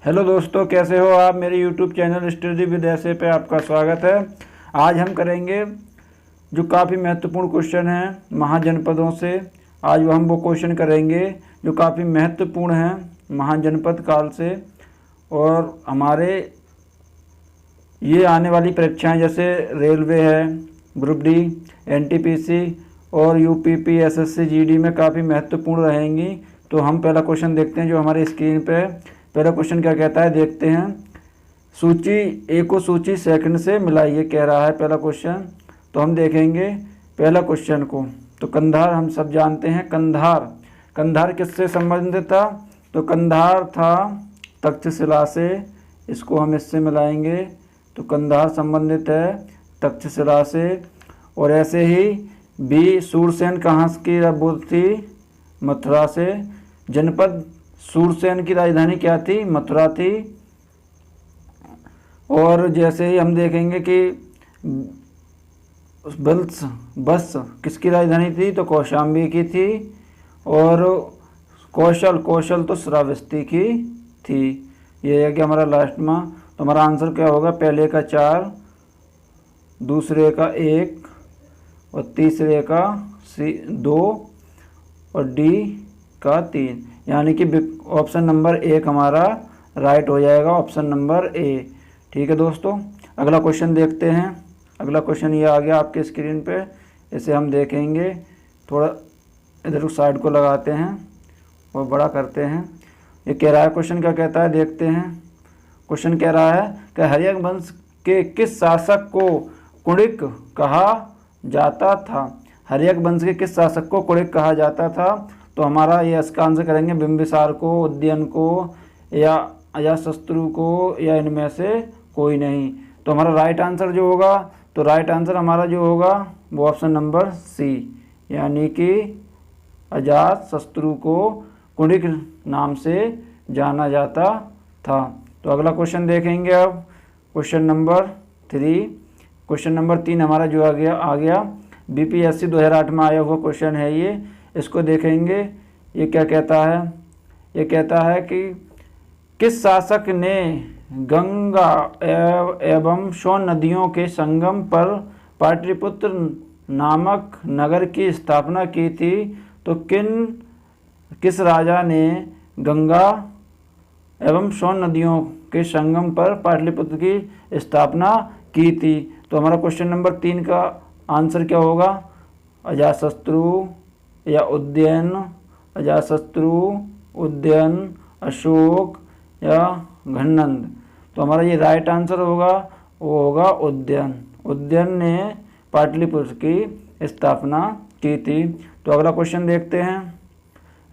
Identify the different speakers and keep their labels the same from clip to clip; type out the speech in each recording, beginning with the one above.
Speaker 1: Hello दोस्तों, कैसे हो आप। मेरे यूट्यूब चैनल स्टडी विद ऐसे पे आपका स्वागत है। आज हम करेंगे जो काफ़ी महत्वपूर्ण क्वेश्चन हैं महाजनपदों से। आज हम वो क्वेश्चन करेंगे जो काफ़ी महत्वपूर्ण हैं महाजनपद काल से। और हमारे ये आने वाली परीक्षाएं जैसे रेलवे है, ग्रुप डी, एनटीपीसी और यूपीपी, एसएससी, जीडी में काफ़ी महत्वपूर्ण रहेंगी। तो हम पहला क्वेश्चन देखते हैं जो हमारे स्क्रीन पे है। पहला क्वेश्चन क्या कहता है देखते हैं। सूची ए को सूची सेकंड से मिलाइए कह रहा है पहला क्वेश्चन। तो हम देखेंगे पहला क्वेश्चन को। तो कंधार हम सब जानते हैं। कंधार किससे संबंधित था? तो कंधार था तक्षशिला से। इसको हम इससे मिलाएंगे तो कंधार संबंधित है तक्षशिला से। और ऐसे ही बी सूरसेन कहाँ की वो थी? मथुरा से। जनपद सूरसेन की राजधानी क्या थी? मथुरा थी। और जैसे ही हम देखेंगे कि बस किसकी राजधानी थी? तो कौशाम्बी की थी। और कौशल तो श्रावस्ती की थी। ये है कि हमारा लास्ट में। तो हमारा आंसर क्या होगा? पहले का 4, दूसरे का 1 और तीसरे का 2 और डी का 3, यानी कि ऑप्शन नंबर 1 हमारा राइट हो जाएगा, ऑप्शन नंबर ए। ठीक है दोस्तों, अगला क्वेश्चन देखते हैं। अगला क्वेश्चन ये आ गया आपके स्क्रीन पे। इसे हम देखेंगे, थोड़ा इधर साइड को लगाते हैं और बड़ा करते हैं। ये कह रहा है, क्वेश्चन क्या कहता है देखते हैं। क्वेश्चन कह रहा है कि हर्यक वंश के किस शासक को कुणिक कहा जाता था? हर्यक वंश के किस शासक को कुणिक कहा जाता था? तो हमारा ये इसका आंसर करेंगे बिंबिसार को, उदयन को या अजातशत्रु को, या इनमें से कोई नहीं। तो हमारा राइट आंसर जो होगा, तो राइट आंसर हमारा जो होगा वो ऑप्शन नंबर सी, यानी कि अजातशत्रु को कुणिक नाम से जाना जाता था। तो अगला क्वेश्चन देखेंगे अब, क्वेश्चन नंबर 3। क्वेश्चन नंबर 3 हमारा जो आ गया बीपीएससी 2008 में आया हुआ क्वेश्चन है ये। इसको देखेंगे। ये क्या कहता है? ये कहता है कि किस शासक ने गंगा एवं सोन नदियों के संगम पर पाटलिपुत्र नामक नगर की स्थापना की थी? तो किस राजा ने गंगा एवं सोन नदियों के संगम पर पाटलिपुत्र की स्थापना की थी? तो हमारा क्वेश्चन नंबर 3 का आंसर क्या होगा? अजातशत्रु या उदयन, अजातशत्रु, उदयन, अशोक या घनंद। तो हमारा ये राइट आंसर होगा, वो होगा उदयन। उदयन ने पाटलिपुत्र की स्थापना की थी। तो अगला क्वेश्चन देखते हैं।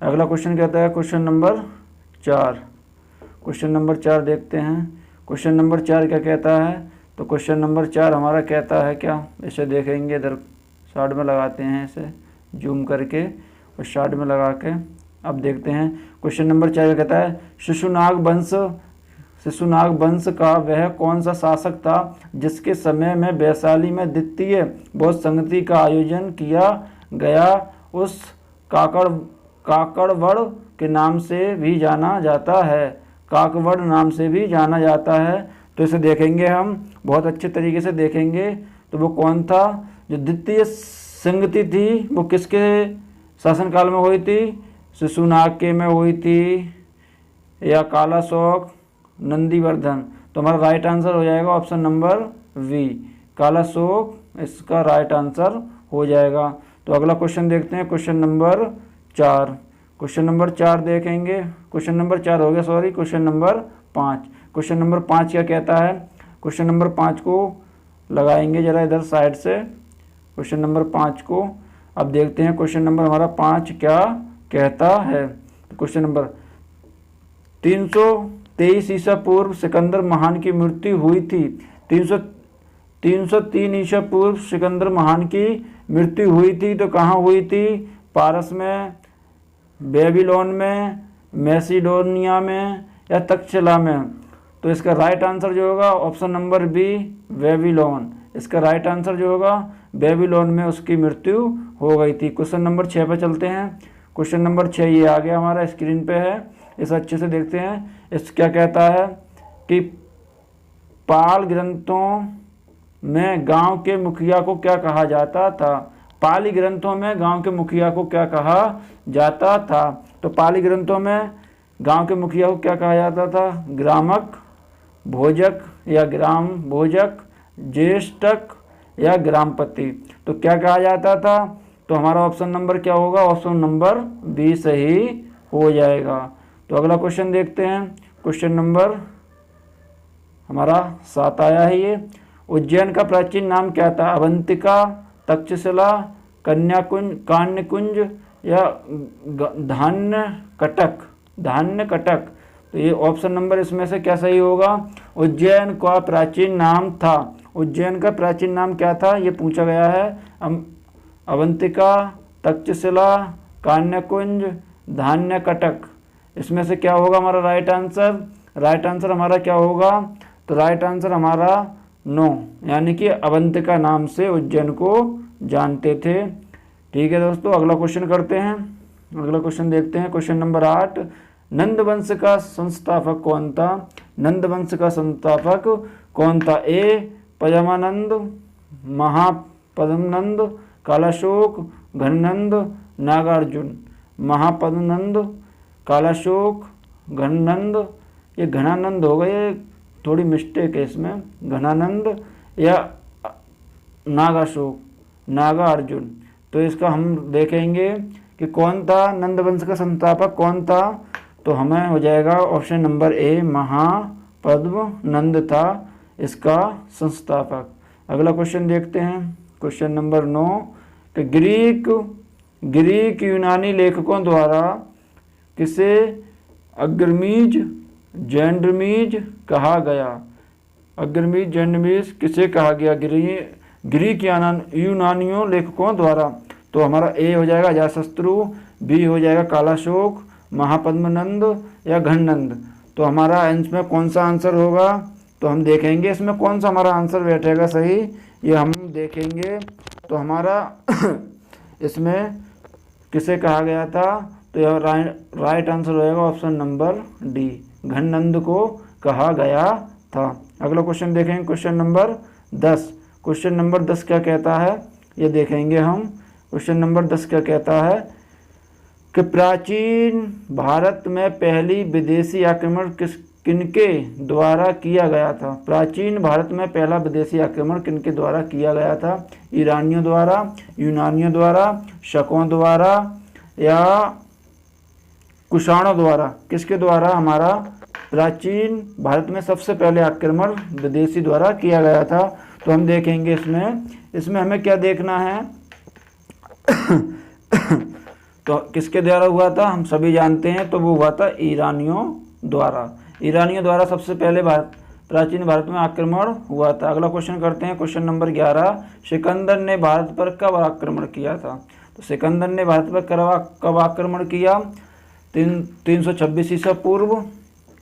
Speaker 1: अगला क्वेश्चन कहता है क्वेश्चन नंबर 4। क्वेश्चन नंबर 4 देखते हैं। क्वेश्चन नंबर 4 क्या कहता है? तो क्वेश्चन नंबर 4 हमारा कहता है क्या? इसे देखेंगे, इधर साइड में लगाते हैं, इसे जूम करके और साइड में लगा के अब देखते हैं। क्वेश्चन नंबर 4 कहता है शिशुनाग वंश का वह कौन सा शासक था जिसके समय में वैशाली में द्वितीय बौद्ध संगति का आयोजन किया गया? उस काकड़वड़ के नाम से भी जाना जाता है। काकवड़ नाम से भी जाना जाता है। तो इसे देखेंगे, हम बहुत अच्छे तरीके से देखेंगे। तो वो कौन था? जो द्वितीय संगति थी वो किसके शासनकाल में हुई थी? शिशुनाग के में हुई थी या कालाशोक, नंदीवर्धन। तो हमारा राइट आंसर हो जाएगा ऑप्शन नंबर वी, कालाशोक इसका राइट आंसर हो जाएगा। तो अगला क्वेश्चन देखते हैं, क्वेश्चन नंबर 4। क्वेश्चन नंबर 4 देखेंगे। क्वेश्चन नंबर 4 हो गया, sorry, question number 5। Question number 5 क्या कहता है? क्वेश्चन नंबर 5 को लगाएंगे जरा इधर साइड से, क्वेश्चन नंबर 5 को। अब देखते हैं क्वेश्चन नंबर हमारा 5 क्या कहता है। क्वेश्चन नंबर 323 ईसा पूर्व सिकंदर महान की मृत्यु हुई थी। 303 ईसा पूर्व सिकंदर महान की मृत्यु हुई थी। तो कहाँ हुई थी? पारस में, बेबीलोन में, मैसिडोनिया में या तक्षशिला में? तो इसका राइट आंसर जो होगा ऑप्शन नंबर बी, बेबीलोन। इसका राइट आंसर जो होगा बेबीलोन में उसकी मृत्यु हो गई थी। क्वेश्चन नंबर 6 पे चलते हैं। क्वेश्चन नंबर 6 ये आ गया हमारा स्क्रीन पे है। इसे अच्छे से देखते हैं। इस क्या कहता है कि पाल ग्रंथों में गांव के मुखिया को क्या कहा जाता था। पाली ग्रंथों में गांव के मुखिया को क्या कहा जाता था। तो पाली ग्रंथों में गांव के मुखिया को क्या कहा जाता था, ग्रामक, भोजक या ग्राम भोजक, ज्येष्ठक या ग्रामपति। तो क्या कहा जाता था, तो हमारा ऑप्शन नंबर क्या होगा, ऑप्शन नंबर बी सही हो जाएगा। तो अगला क्वेश्चन देखते हैं। क्वेश्चन नंबर हमारा 7 आया है ये। उज्जैन का प्राचीन नाम क्या था, अवंतिका, तक्षशिला, कन्याकुंज, कान्यकुंज या धान्य कटक। धान्य कटक। तो ये ऑप्शन नंबर इसमें से क्या सही होगा, उज्जैन का प्राचीन नाम था। उज्जैन का प्राचीन नाम क्या था ये पूछा गया है। अवंतिका, तक्षशिला, कान्यकुंज, धान्य कटक। इसमें से क्या होगा हमारा राइट आंसर। राइट आंसर हमारा क्या होगा, तो राइट आंसर हमारा 9, यानी कि अवंतिका नाम से उज्जैन को जानते थे। ठीक है दोस्तों, अगला क्वेश्चन करते हैं। अगला क्वेश्चन देखते हैं। क्वेश्चन नंबर 8, नंदवंश का संस्थापक कौन था। नंदवंश का संस्थापक कौन था। ए पद्मानंद, महापद्मनंद, कालाशोक, घननंद, नागार्जुन। महापद्मनंद, कालाशोक, घननंद, ये घनानंद हो गए, थोड़ी मिस्टेक है इसमें, घनानंद या नागाशोक, नागार्जुन। तो इसका हम देखेंगे कि कौन था नंदवंश का संस्थापक कौन था। तो हमें हो जाएगा ऑप्शन नंबर ए, महापद्मनंद था इसका संस्थापक। अगला क्वेश्चन देखते हैं। क्वेश्चन नंबर 9, कि ग्रीक यूनानी लेखकों द्वारा किसे अग्रमीज जैंड्रमीज कहा गया। अग्रमीज जैंड्रमीज किसे कहा गया ग्रीक यूनानियों लेखकों द्वारा। तो हमारा ए हो जाएगा अजातशत्रु, बी हो जाएगा कालाशोक, महापद्मनंद या घननंद। तो हमारा इसमें कौन सा आंसर होगा, तो हम देखेंगे इसमें कौन सा हमारा आंसर बैठेगा सही, ये हम देखेंगे। तो हमारा इसमें किसे कहा गया था, तो यह राइट आंसर होएगा ऑप्शन नंबर डी, घननंद को कहा गया था। अगला क्वेश्चन देखेंगे। Question number 10। क्वेश्चन नंबर 10 क्या कहता है ये देखेंगे हम। क्वेश्चन नंबर 10 क्या कहता है कि प्राचीन भारत में पहली विदेशी आक्रमण किनके द्वारा किया गया था। प्राचीन भारत में पहला विदेशी आक्रमण किनके द्वारा किया गया था। ईरानियों द्वारा, यूनानियों द्वारा, शकों द्वारा या कुषाणों द्वारा। किसके द्वारा हमारा प्राचीन भारत में सबसे पहले आक्रमण विदेशी द्वारा किया गया था। तो हम देखेंगे इसमें हमें क्या देखना है तो किसके द्वारा हुआ था हम सभी जानते हैं, तो वो हुआ था ईरानियों द्वारा। ईरानियों द्वारा सबसे पहले प्राचीन भारत में आक्रमण हुआ था। अगला क्वेश्चन करते हैं। क्वेश्चन नंबर 11, सिकंदर ने भारत पर कब आक्रमण किया था। तो सिकंदर ने भारत पर कब आक्रमण किया, 326 ईसा पूर्व,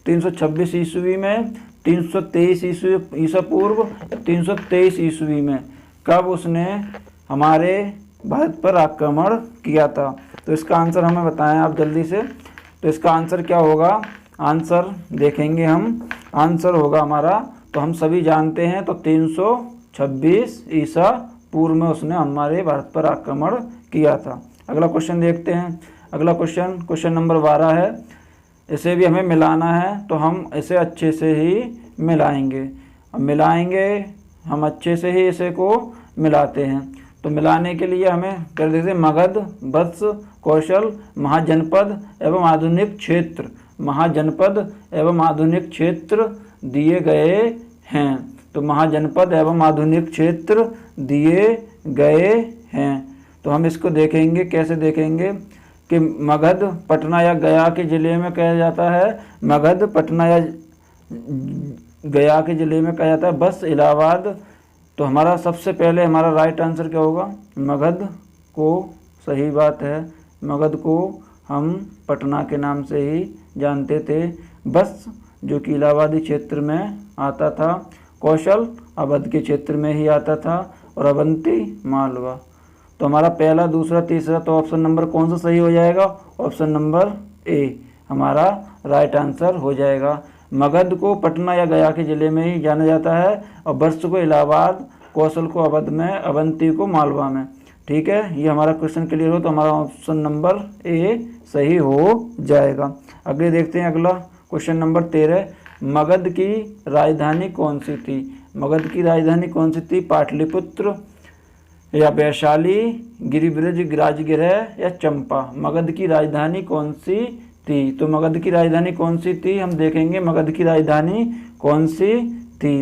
Speaker 1: 326 ईस्वी में, 323 ईसा पूर्व, 323 ईस्वी में। कब उसने हमारे भारत पर आक्रमण किया था। तो इसका आंसर हमें बताएं आप जल्दी से। तो इसका आंसर क्या होगा, आंसर देखेंगे हम। आंसर होगा हमारा, तो हम सभी जानते हैं, तो 326 ईसा पूर्व में उसने हमारे भारत पर आक्रमण किया था। अगला क्वेश्चन देखते हैं। अगला क्वेश्चन नंबर 12 है। इसे भी हमें मिलाना है, तो हम इसे अच्छे से ही मिलाएंगे। हम अच्छे से ही इसे को मिलाते हैं। तो मिलाने के लिए हमें कर देते हैं मगध, वत्स, कौशल, महाजनपद एवं आधुनिक क्षेत्र। महाजनपद एवं आधुनिक क्षेत्र दिए गए हैं। तो महाजनपद एवं आधुनिक क्षेत्र दिए गए हैं। तो हम इसको देखेंगे, कैसे देखेंगे कि मगध, पटना या गया के ज़िले में कहा जाता है। मगध, पटना या गया के ज़िले में कहा जाता है। बस, इलाहाबाद। तो हमारा सबसे पहले हमारा राइट आंसर क्या होगा, मगध को, सही बात है। मगध को हम पटना के नाम से ही जानते थे। बस जो कि इलाहाबादी क्षेत्र में आता था। कौशल अवध के क्षेत्र में ही आता था। और अवंती मालवा। तो हमारा पहला, दूसरा, तीसरा, तो ऑप्शन नंबर कौन सा सही हो जाएगा, ऑप्शन नंबर ए हमारा राइट आंसर हो जाएगा। मगध को पटना या गया के ज़िले में ही जाना जाता है, और वर्ष को इलाहाबाद, कौशल को अवध में, अवंती को मालवा में। ठीक है, ये हमारा क्वेश्चन क्लियर हो तो हमारा ऑप्शन नंबर ए सही हो जाएगा। अगले देखते हैं, अगला क्वेश्चन नंबर 13, मगध की राजधानी कौन सी थी? मगध की राजधानी कौन सी थी? पाटलिपुत्र या वैशाली, गिरिब्रज, राजगृह या चंपा? मगध की राजधानी कौन सी थी? तो मगध की राजधानी कौन सी थी, हम देखेंगे मगध की राजधानी कौन सी थी।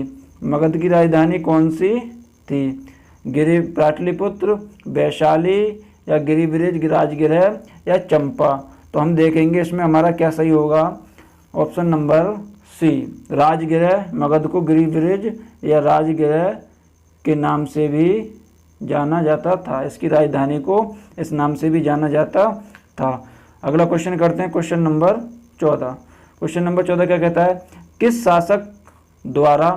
Speaker 1: मगध की राजधानी कौन सी थी? पाटलिपुत्र, वैशाली या गिरिब्रज, राजगृह या चंपा? तो हम देखेंगे इसमें हमारा क्या सही होगा, option number C, Rajagriha. Magadha को गिरिब्रज या राजगृह के नाम से भी जाना जाता था, इसकी राजधानी को इस नाम से भी जाना जाता था। अगला क्वेश्चन करते हैं, क्वेश्चन नंबर 14। क्वेश्चन नंबर 14 क्या कहता है? किस शासक द्वारा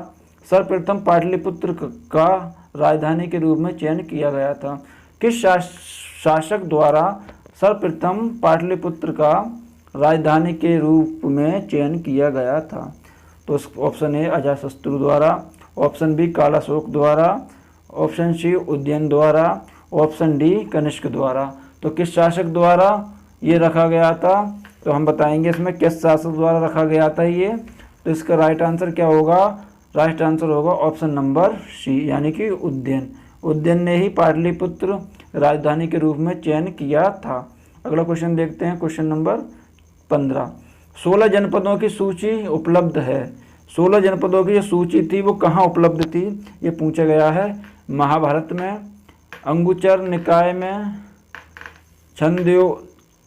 Speaker 1: सर्वप्रथम पाटलिपुत्र का राजधानी के रूप में चयन किया गया था? किस शासक द्वारा सर्वप्रथम पाटलिपुत्र का राजधानी के रूप में चयन किया गया था? तो ऑप्शन ए अजातशत्रु द्वारा, ऑप्शन बी कालाशोक द्वारा, ऑप्शन सी उदयन द्वारा, ऑप्शन डी कनिष्क द्वारा। तो किस शासक द्वारा ये रखा गया था? तो हम बताएंगे इसमें किस शासक द्वारा रखा गया था ये। तो इसका राइट आंसर क्या होगा? राइट आंसर होगा ऑप्शन नंबर सी, यानी कि उदयन। उदयन ने ही पाटलिपुत्र राजधानी के रूप में चयन किया था। अगला क्वेश्चन देखते हैं, क्वेश्चन नंबर 15। 16 जनपदों की सूची उपलब्ध है। 16 जनपदों की जो सूची थी वो कहाँ उपलब्ध थी, ये पूछा गया है। महाभारत में, अंगुचर निकाय में,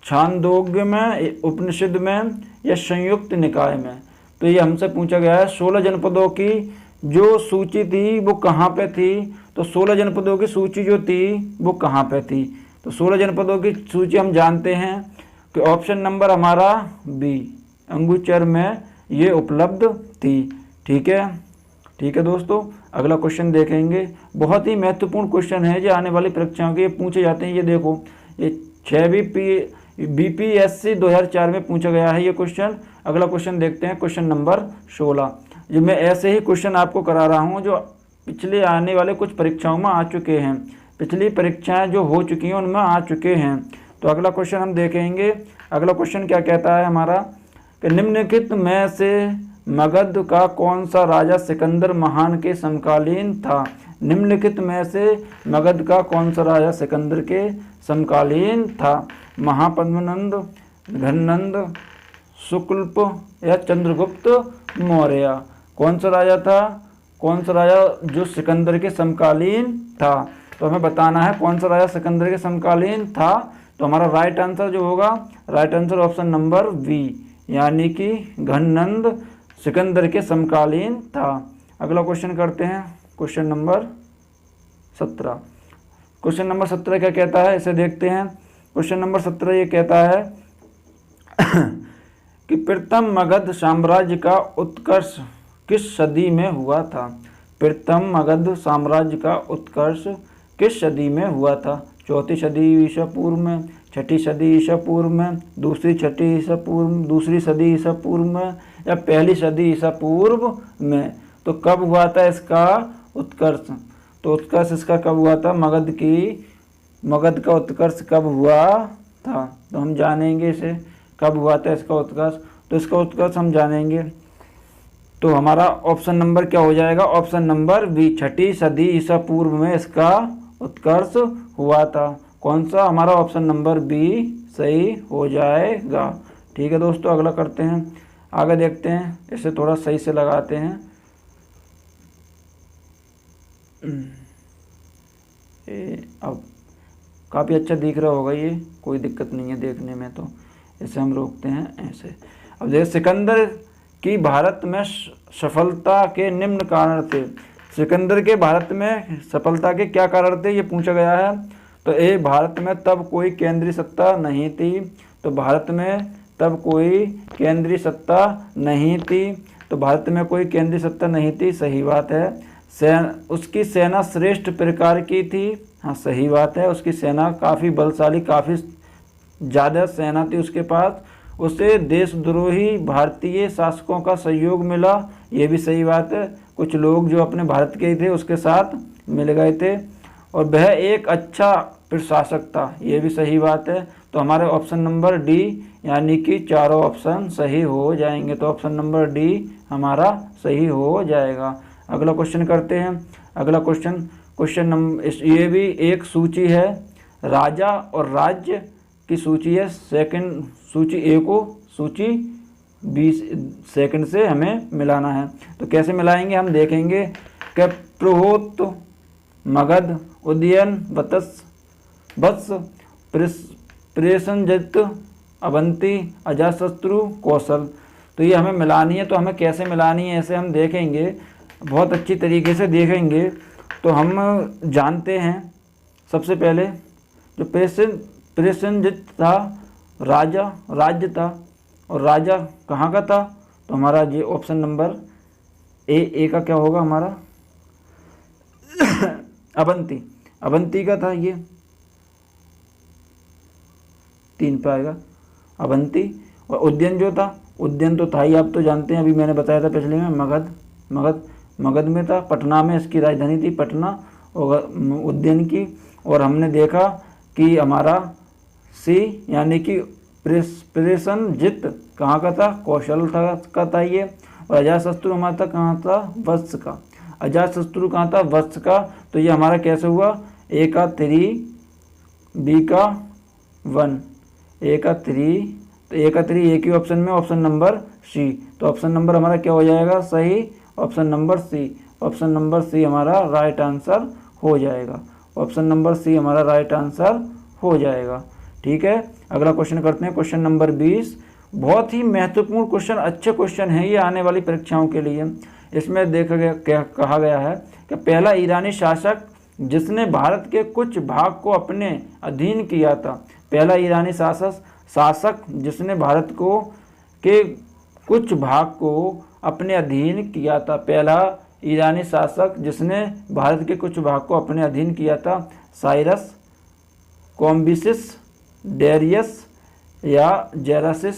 Speaker 1: छांदोग्य में, उपनिषद में या संयुक्त निकाय में? तो ये हमसे पूछा गया है 16 जनपदों की जो सूची थी वो कहाँ पे थी। तो 16 जनपदों की सूची जो थी वो कहाँ पे थी? तो 16 जनपदों की सूची हम जानते हैं कि ऑप्शन नंबर हमारा बी, अंगुचर में ये उपलब्ध थी। ठीक है दोस्तों, अगला क्वेश्चन देखेंगे। बहुत ही महत्वपूर्ण क्वेश्चन है जो आने वाली परीक्षाओं के ये पूछे जाते हैं। ये देखो, ये 6वीं बीपीएससी 2004 में पूछा गया है ये क्वेश्चन। अगला क्वेश्चन देखते हैं, क्वेश्चन नंबर 16। जो मैं ऐसे ही क्वेश्चन आपको करा रहा हूँ जो पिछले आने वाले कुछ परीक्षाओं में आ चुके हैं, पिछली परीक्षाएं जो हो चुकी हैं उनमें आ चुके हैं। तो अगला क्वेश्चन हम देखेंगे। अगला क्वेश्चन क्या कहता है हमारा कि निम्नलिखित में से मगध का कौन सा राजा सिकंदर महान के समकालीन था? निम्नलिखित में से मगध का कौन सा राजा सिकंदर के समकालीन था? महापद्मनंद, घननंद, शुक्ल्प या चंद्रगुप्त मौर्य? कौन सा राजा था, कौन सा राजा जो सिकंदर के समकालीन था? तो हमें बताना है कौन सा राजा सिकंदर के समकालीन था। तो हमारा राइट आंसर जो होगा, right answer option number B, यानी कि घननंद सिकंदर के समकालीन था। अगला क्वेश्चन करते हैं, क्वेश्चन नंबर 17। क्वेश्चन नंबर 17 क्या कहता है, इसे देखते हैं। क्वेश्चन नंबर 17 ये कहता है कि प्रथम मगध साम्राज्य का उत्कर्ष किस सदी में हुआ था? प्रथम मगध साम्राज्य का उत्कर्ष किस सदी में हुआ था? 4वीं सदी ईसा पूर्व में, 6ठी सदी ईसा पूर्व में, दूसरी सदी ईसा पूर्व में या पहली सदी ईसा पूर्व में? तो कब हुआ था इसका उत्कर्ष? तो उत्कर्ष इसका कब हुआ था? मगध का उत्कर्ष कब हुआ था? तो हम जानेंगे इसे कब हुआ था इसका उत्कर्ष। तो इसका उत्कर्ष हम जानेंगे तो हमारा ऑप्शन नंबर क्या हो जाएगा? ऑप्शन नंबर बी, 6ठी सदी ईसा पूर्व में इसका उत्कर्ष हुआ था। कौन सा? हमारा ऑप्शन नंबर बी सही हो जाएगा। ठीक है दोस्तों, अगला करते हैं, आगे देखते हैं, इसे थोड़ा सही से लगाते हैं। अब काफ़ी अच्छा दिख रहा होगा, ये कोई दिक्कत नहीं है देखने में, तो इसे हम रोकते हैं ऐसे। अब देखिए, सिकंदर की भारत में सफलता के निम्न कारण थे। सिकंदर के भारत में सफलता के क्या कारण थे ये पूछा गया है। तो ए, भारत में तब कोई केंद्रीय सत्ता नहीं थी। तो भारत में तब कोई केंद्रीय सत्ता नहीं थी। तो भारत में कोई केंद्रीय सत्ता नहीं थी, सही बात है। उसकी सेना श्रेष्ठ प्रकार की थी, हाँ सही बात है। उसकी सेना काफ़ी बलशाली, काफ़ी ज़्यादा सेना थी उसके पास। उसे देशद्रोही भारतीय शासकों का सहयोग मिला। ये भी सही बात है, कुछ लोग जो अपने भारत के ही थे उसके साथ मिल गए थे। और वह एक अच्छा प्रशासक था, ये भी सही बात है। तो हमारे ऑप्शन नंबर डी यानी कि चारों ऑप्शन सही हो जाएंगे। तो ऑप्शन नंबर डी हमारा सही हो जाएगा। अगला क्वेश्चन करते हैं। अगला क्वेश्चन नंबर, ये भी एक सूची है, राजा और राज्य की सूची है। सेकंड सूची ए को सूची 20 सेकंड से हमें मिलाना है। तो कैसे मिलाएंगे हम देखेंगे कि प्रोहोत, मगध, उदयन, वत्स, प्रेषणजित, अवंती, अजातशत्रु, कौशल। तो ये हमें मिलानी है। तो हमें कैसे मिलानी है ऐसे हम देखेंगे, बहुत अच्छी तरीके से देखेंगे। तो हम जानते हैं सबसे पहले जो प्रेषणजित था राज्य था, और राजा कहाँ का था? तो हमारा ये ऑप्शन नंबर ए का क्या होगा हमारा? अवंती का था। ये 3 पे आएगा अवंती। और उद्यन जो था, उद्यन तो था ही, आप तो जानते हैं, अभी मैंने बताया था पिछले में। मगध में था, पटना में इसकी राजधानी थी, पटना और उद्यन की। और हमने देखा कि हमारा सी यानी कि प्रेषणजित कहाँ का था? कौशल का था ये। और अजातशत्रु हमारा था कहाँ था? वत्स का। अजातशत्रु कहाँ था? वत्स का। तो ये हमारा कैसे हुआ? ए का 3, बी का 1, ए का 3, तो ए का 3 एक ही ऑप्शन में, ऑप्शन नंबर सी। तो ऑप्शन नंबर हमारा क्या हो जाएगा? सही, option number C. Option number C हमारा राइट आंसर हो जाएगा। ऑप्शन नंबर सी हमारा राइट आंसर हो जाएगा। ठीक है, अगला क्वेश्चन करते हैं। क्वेश्चन नंबर 20, बहुत ही महत्वपूर्ण क्वेश्चन, अच्छे क्वेश्चन है ये आने वाली परीक्षाओं के लिए। इसमें देखा गया, क्या कहा गया है कि पहला ईरानी शासक जिसने भारत के कुछ भाग को अपने अधीन किया था। पहला ईरानी शासक जिसने भारत को के कुछ भाग को अपने अधीन किया था। पहला ईरानी शासक जिसने भारत के कुछ भाग को अपने अधीन किया था, साइरस, कॉम्बिसिस, डेरियस या जेरासिस,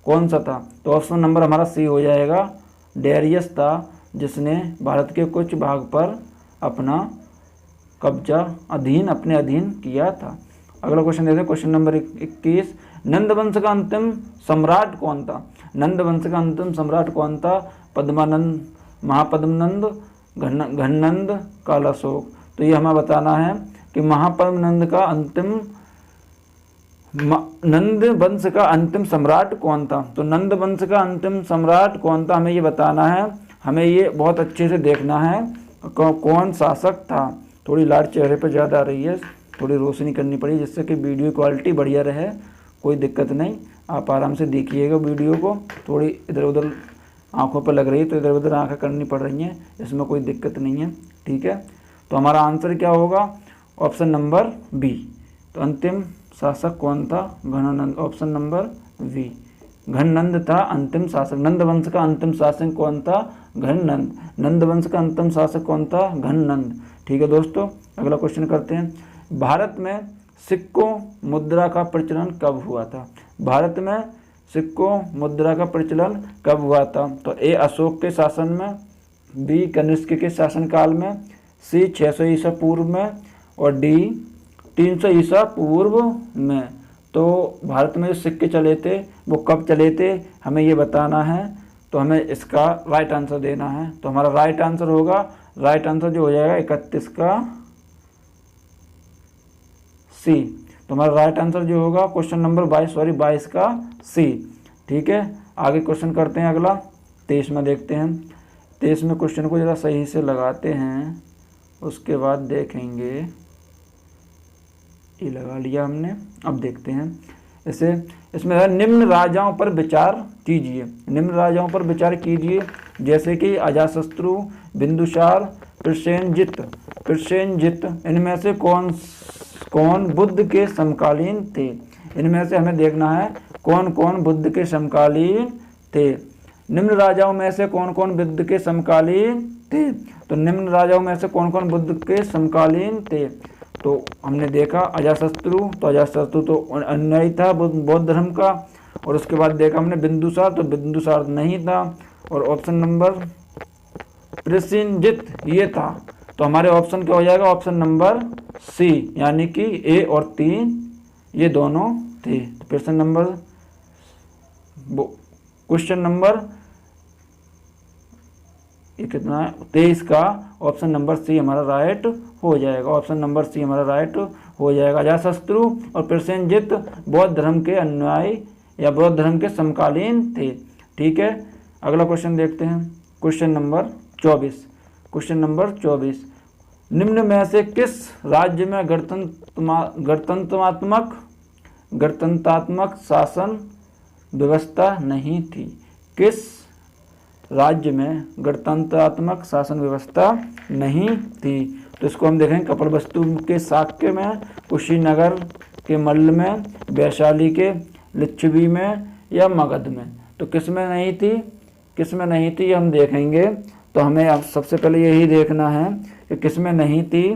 Speaker 1: कौन सा था? तो ऑप्शन नंबर हमारा सी हो जाएगा। डेरियस था जिसने भारत के कुछ भाग पर अपना कब्जा अपने अधीन किया था। अगला क्वेश्चन देखते हैं। क्वेश्चन नंबर 21, नंद वंश का अंतिम सम्राट कौन था? नंद वंश का अंतिम सम्राट कौन था? पद्मानंद, महापद्मनंद, घननंद, कालाशोक। तो ये हमें बताना है कि महापद्मनंद का अंतिम, नंद वंश का अंतिम सम्राट कौन था? तो नंद वंश का अंतिम सम्राट कौन था, हमें ये बताना है। हमें ये बहुत अच्छे से देखना है कौन शासक था। थोड़ी लाइट चेहरे पर ज़्यादा आ रही है, थोड़ी रोशनी करनी पड़ी जिससे कि वीडियो क्वालिटी बढ़िया रहे। कोई दिक्कत नहीं, आप आराम से देखिएगा वीडियो को। थोड़ी इधर उधर आँखों पर लग रही है तो इधर उधर आँखें करनी पड़ रही हैं, इसमें कोई दिक्कत नहीं है। ठीक है, तो हमारा आंसर क्या होगा? Option number B. तो अंतिम शासक कौन था? Ghananand. Option number B, Ghananand था अंतिम शासक। नंद वंश का अंतिम शासक कौन था? घननंद। नंद वंश का अंतिम शासक कौन था? घननंद। ठीक है दोस्तों, अगला क्वेश्चन करते हैं। भारत में सिक्कों मुद्रा का प्रचलन कब हुआ था? भारत में सिक्कों मुद्रा का प्रचलन कब हुआ था? तो ए अशोक के शासन में, बी कनिष्क के शासनकाल में, सी 600 ईसा पूर्व में, और डी 300 ईसा पूर्व में। तो भारत में जो सिक्के चले थे वो कब चले थे, हमें ये बताना है। तो हमें इसका राइट आंसर देना है। तो हमारा राइट आंसर होगा, राइट आंसर जो हो जाएगा 31 का सी। तो हमारा राइट आंसर जो होगा क्वेश्चन नंबर 22 का सी। ठीक है, आगे क्वेश्चन करते हैं। अगला 23 में देखते हैं। 23 में क्वेश्चन को ज़रा सही से लगाते हैं, उसके बाद देखेंगे। ये लगा लिया हमने, अब देखते हैं इसे। इसमें है निम्न राजाओं पर विचार कीजिए। निम्न राजाओं पर विचार कीजिए जैसे कि अजातशत्रु, बिंदुसार, प्रसेनजित। इनमें से कौन बुद्ध के समकालीन थे? इनमें से हमें देखना है कौन कौन बुद्ध के समकालीन थे। निम्न राजाओं में से कौन कौन बुद्ध के समकालीन थे? तो निम्न राजाओं में से कौन कौन बुद्ध के समकालीन थे? तो हमने देखा अजातशत्रु, तो अजातशत्रु तो अनुयायी था बौद्ध धर्म का। और उसके बाद देखा हमने बिंदुसार, तो बिंदुसार नहीं था। और ऑप्शन नंबर प्रसेनजित ये था। तो हमारे ऑप्शन क्या हो जाएगा, ऑप्शन नंबर सी, यानी कि ए और 3 ये दोनों थे। प्रश्न नंबर क्वेश्चन नंबर ये कितना है 23 का ऑप्शन नंबर सी हमारा राइट हो जाएगा। ऑप्शन नंबर सी हमारा राइट हो जाएगा। अजातशत्रु और प्रसेनजित बौद्ध धर्म के अनुयायी या बौद्ध धर्म के समकालीन थे। ठीक है, अगला क्वेश्चन देखते हैं। Question number 24। क्वेश्चन नंबर 24, निम्न में से किस राज्य में गणतंत्रात्मक शासन व्यवस्था नहीं थी? किस राज्य में गणतंत्रात्मक शासन व्यवस्था नहीं थी? तो इसको हम देखें कपिलवस्तु के शाक्य में, कुशीनगर के मल्ल में, वैशाली के लिच्छवी में या मगध में। तो किस में नहीं थी, किस में नहीं थी हम देखेंगे। तो हमें अब सबसे पहले यही देखना है कि किस में नहीं थी।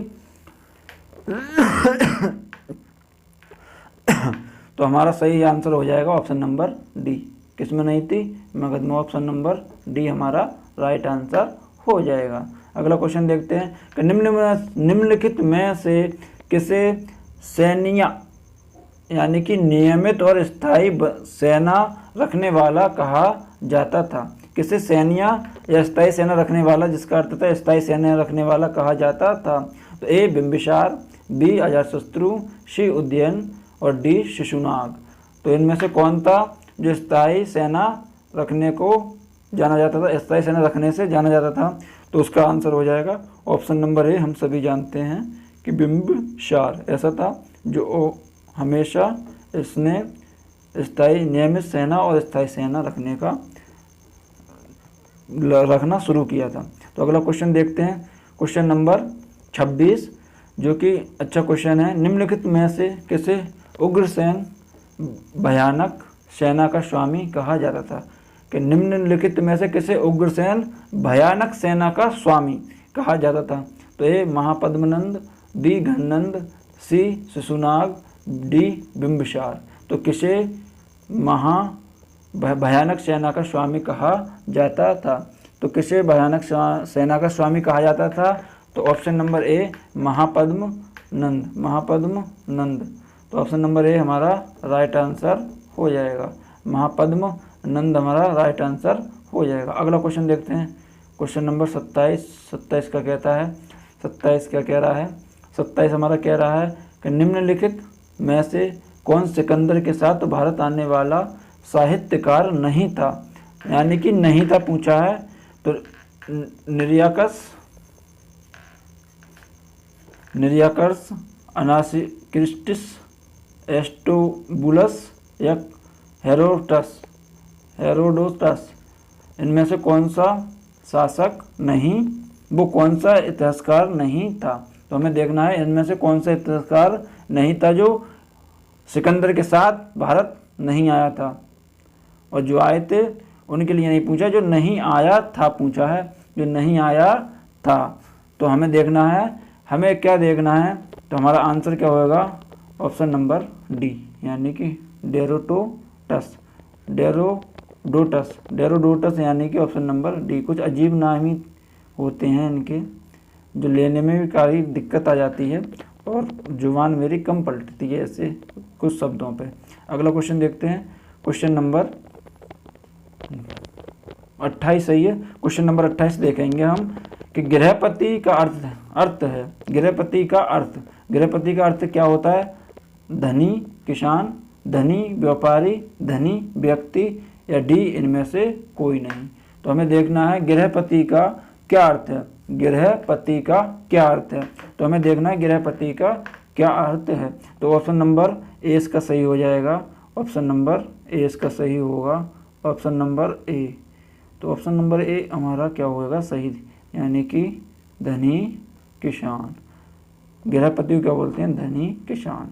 Speaker 1: तो हमारा सही आंसर हो जाएगा ऑप्शन नंबर डी। किस में नहीं थी, मगध में। ऑप्शन नंबर डी हमारा राइट आंसर हो जाएगा। अगला क्वेश्चन देखते हैं कि निम्नलिखित में से किसे सैनिया यानी कि नियमित और स्थायी सेना रखने वाला कहा जाता था? किसे सैनिया या स्थायी सेना रखने वाला, जिसका अर्थ था स्थायी सेना रखने वाला कहा जाता था? तो ए बिंबिसार, बी अजातशत्रु, सी उदयन और डी शिशुनाग। तो इनमें से कौन था जो स्थायी सेना रखने को जाना जाता था, स्थायी सेना रखने से जाना जाता था? तो उसका आंसर हो जाएगा ऑप्शन नंबर ए। हम सभी जानते हैं कि बिंबिसार ऐसा था जो हमेशा इसने स्थायी नियमित सेना और स्थायी सेना रखना शुरू किया था। तो अगला क्वेश्चन देखते हैं। क्वेश्चन नंबर 26 जो कि अच्छा क्वेश्चन है। निम्नलिखित में से किसे उग्रसेन भयानक सेना का स्वामी कहा जाता था? कि निम्नलिखित में से किसे उग्रसेन भयानक सेना का स्वामी कहा जाता था? तो ए महापद्मनंद, बी घननंद, सी शिशुनाग, डी बिंबिसार। तो किसे भयानक सेना का स्वामी कहा जाता था? तो किसे भयानक सेना का स्वामी कहा जाता था? तो option number A Mahapadmanand, Mahapadmanand. तो ऑप्शन नंबर ए हमारा राइट आंसर हो जाएगा। महापद्मनंद हमारा राइट आंसर हो जाएगा। अगला क्वेश्चन देखते हैं। क्वेश्चन नंबर 27 का कहता है, 27 क्या कह रहा है? 27 हमारा कह रहा है कि निम्नलिखित में से कौन सिकंदर के साथ भारत आने वाला साहित्यकार नहीं था? यानी कि नहीं था पूछा है। तो निरियाकर्स, अनासिक्रिस्टिस, एस्टोबुलस या हेरोडोटस, इनमें से कौन सा शासक नहीं, वो कौन सा इतिहासकार नहीं था? तो हमें देखना है इनमें से कौन सा इतिहासकार नहीं था जो सिकंदर के साथ भारत नहीं आया था। और जो आए थे उनके लिए नहीं पूछा, जो नहीं आया था पूछा है, जो नहीं आया था। तो हमें देखना है, हमें क्या देखना है? तो हमारा आंसर क्या होगा? ऑप्शन नंबर डी, यानी कि डेरोडोटस, यानी कि ऑप्शन नंबर डी। कुछ अजीब नाम ही होते हैं इनके, जो लेने में भी काफ़ी दिक्कत आ जाती है और जुबान मेरी कम पलटती है ऐसे कुछ शब्दों पे। अगला क्वेश्चन देखते हैं। क्वेश्चन नंबर 28 सही है। क्वेश्चन नंबर 28 देखेंगे हम कि गृहपति का अर्थ है। गृहपति का अर्थ क्या होता है? धनी किसान, धनी व्यापारी, धनी व्यक्ति या डी इनमें से कोई नहीं। तो हमें देखना है गृहपति का क्या अर्थ है, गृहपति का क्या अर्थ है। तो हमें देखना है गृहपति का क्या अर्थ है। तो ऑप्शन नंबर ए इसका सही हो जाएगा। ऑप्शन नंबर ए इसका सही होगा। ऑप्शन नंबर ए। तो ऑप्शन नंबर ए हमारा क्या होगा सही, यानी कि धनी किसान। गृहपति क्या बोलते हैं? धनी किसान।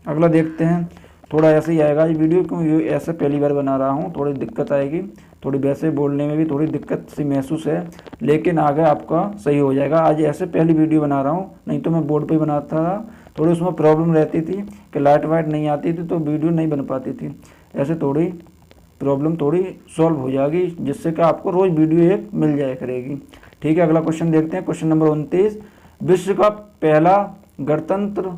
Speaker 1: अगला देखते हैं। थोड़ा ऐसे ही आएगा ये वीडियो, क्योंकि ऐसे पहली बार बना रहा हूँ, थोड़ी दिक्कत आएगी, थोड़ी वैसे बोलने में भी थोड़ी दिक्कत सी महसूस है, लेकिन आगे आपका सही हो जाएगा। आज ऐसे पहली वीडियो बना रहा हूँ, नहीं तो मैं बोर्ड पे बनाता था। थोड़ी उसमें प्रॉब्लम रहती थी कि लाइट वाइट नहीं आती थी तो वीडियो नहीं बन पाती थी। ऐसे थोड़ी प्रॉब्लम थोड़ी सॉल्व हो जाएगी, जिससे कि आपको रोज़ वीडियो एक मिल जाया करेगी। ठीक है, अगला क्वेश्चन देखते हैं। क्वेश्चन नंबर 29, विश्व का पहला गणतंत्र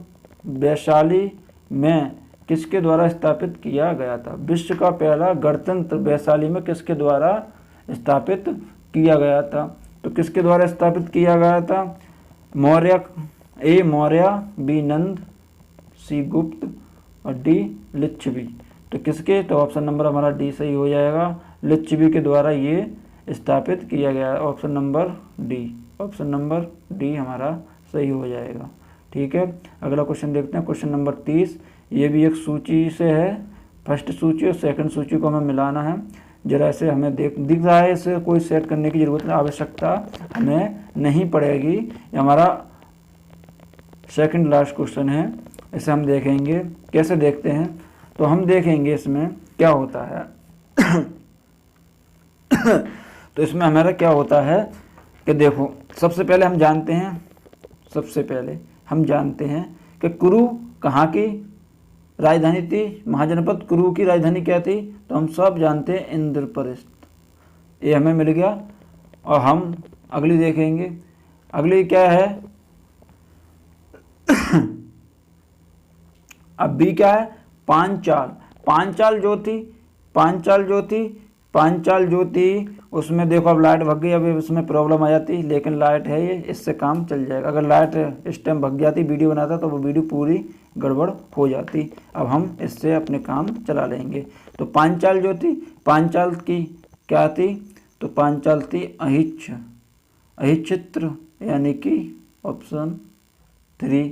Speaker 1: वैशाली में किसके द्वारा स्थापित किया गया था? विश्व का पहला गणतंत्र वैशाली में किसके द्वारा स्थापित किया गया था? तो किसके द्वारा स्थापित किया गया था? मौर्य, ए मौर्य, बी नंद, सी गुप्त और डी लिच्छवी। तो किसके? तो ऑप्शन नंबर हमारा डी सही हो जाएगा। लिच्छवी के द्वारा ये स्थापित किया गया है। Option number D, option number D हमारा सही हो जाएगा। ठीक है, अगला क्वेश्चन देखते हैं। क्वेश्चन नंबर 30, ये भी एक सूची से है, फर्स्ट सूची और सेकंड सूची को हमें मिलाना है। जरा ऐसे हमें दिख रहा है, इसे कोई सेट करने की जरूरत नहीं, आवश्यकता हमें नहीं पड़ेगी। ये हमारा सेकंड लास्ट क्वेश्चन है, इसे हम देखेंगे। कैसे देखते हैं? तो हम देखेंगे इसमें क्या होता है। तो इसमें हमारा क्या होता है कि देखो, सबसे पहले हम जानते हैं कि कुरु कहाँ की राजधानी थी? महाजनपद कुरु की राजधानी क्या थी? तो हम सब जानते हैं इंद्रप्रस्थ। ये हमें मिल गया। और हम अगली देखेंगे। अगली क्या है? अब बी क्या है? पांचाल। पांचाल जो थी उसमें देखो, अब लाइट भग गई, अभी उसमें प्रॉब्लम आ जाती, लेकिन लाइट है ये, इससे काम चल जाएगा। अगर लाइट इस टाइम भग जाती वीडियो बनाता तो वो वीडियो पूरी गड़बड़ हो जाती। अब हम इससे अपने काम चला लेंगे। तो पांचाल जो थी, पांचाल की क्या थी? तो पांचाल थी अहिच्छित्र, यानी कि ऑप्शन 3।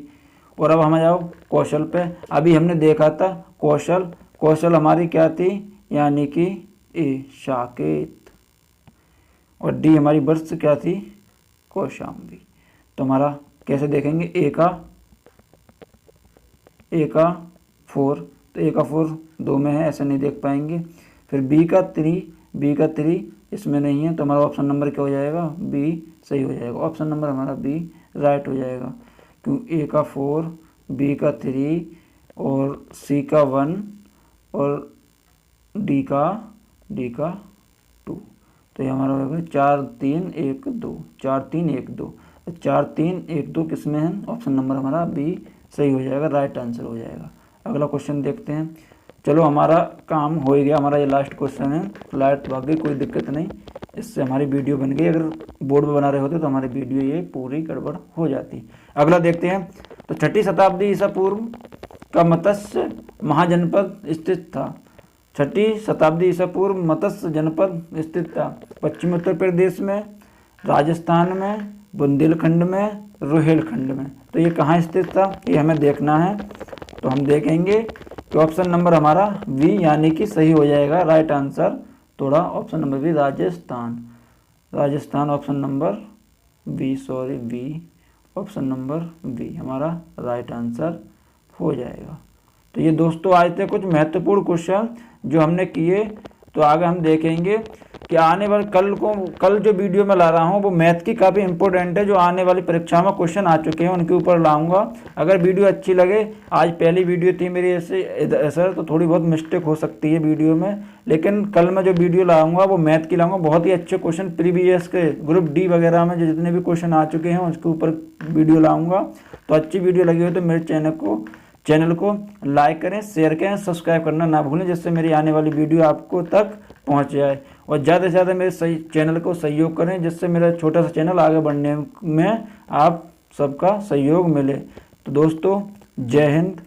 Speaker 1: और अब हम जाओ कौशल पे। अभी हमने देखा था कौशल हमारी क्या थी? यानी कि ए साकेत। और डी हमारी वर्ष क्या थी? कौशाम्बी। तो हमारा कैसे देखेंगे? ए का 4, तो ए का 4 2 में है, ऐसे नहीं देख पाएंगे। फिर बी का 3 इसमें नहीं है, तो हमारा ऑप्शन नंबर क्या हो जाएगा? बी सही हो जाएगा। ऑप्शन नंबर हमारा बी राइट हो जाएगा, क्योंकि ए का 4, बी का 3 और सी का 1 और डी का 2। तो ये हमारा होगा 4 3 1 2, 4 3 1 2। 4 3 1 2 किस में है? ऑप्शन नंबर हमारा बी सही हो जाएगा, राइट आंसर हो जाएगा। अगला क्वेश्चन देखते हैं। चलो, हमारा काम हो ही गया, हमारा ये लास्ट क्वेश्चन है। लाइट भाग गई, कोई दिक्कत नहीं, इससे हमारी वीडियो बन गई। अगर बोर्ड पर बना रहे होते तो हमारी वीडियो ये पूरी गड़बड़ हो जाती। अगला देखते हैं। तो 6ठी शताब्दी ईसा पूर्व का मत्स्य महाजनपद स्थित था। 6ठी शताब्दी ईसा पूर्व मत्स्य जनपद स्थित था पश्चिमी उत्तर प्रदेश में, राजस्थान में, बुंदेलखंड में, रोहिलखंड में। तो ये कहाँ स्थित था, ये हमें देखना है। तो हम देखेंगे कि ऑप्शन नंबर हमारा वी यानी कि सही हो जाएगा, राइट आंसर। थोड़ा option number B, Rajasthan option number B, option number B हमारा राइट आंसर हो जाएगा। तो ये दोस्तों आज थे कुछ महत्वपूर्ण क्वेश्चन जो हमने किए। तो आगे हम देखेंगे कि आने वाले कल जो वीडियो मैं ला रहा हूँ वो मैथ की काफ़ी इंपॉर्टेंट है, जो आने वाली परीक्षा में क्वेश्चन आ चुके हैं उनके ऊपर लाऊंगा। अगर वीडियो अच्छी लगे, आज पहली वीडियो थी मेरी ऐसे तो थोड़ी बहुत मिस्टेक हो सकती है वीडियो में, लेकिन कल मैं जो वीडियो लाऊंगा वो मैथ की लाऊंगा। बहुत ही अच्छे क्वेश्चन प्रीवियस के ग्रुप डी वगैरह में जो जितने भी क्वेश्चन आ चुके हैं उसके ऊपर वीडियो लाऊंगा। तो अच्छी वीडियो लगी हो तो मेरे चैनल को लाइक करें, शेयर करें, सब्सक्राइब करना ना भूलें, जिससे मेरी आने वाली वीडियो आपको तक पहुंच जाए। और ज़्यादा से ज़्यादा मेरे चैनल को सहयोग करें, जिससे मेरा छोटा सा चैनल आगे बढ़ने में आप सबका सहयोग मिले। तो दोस्तों, जय हिंद।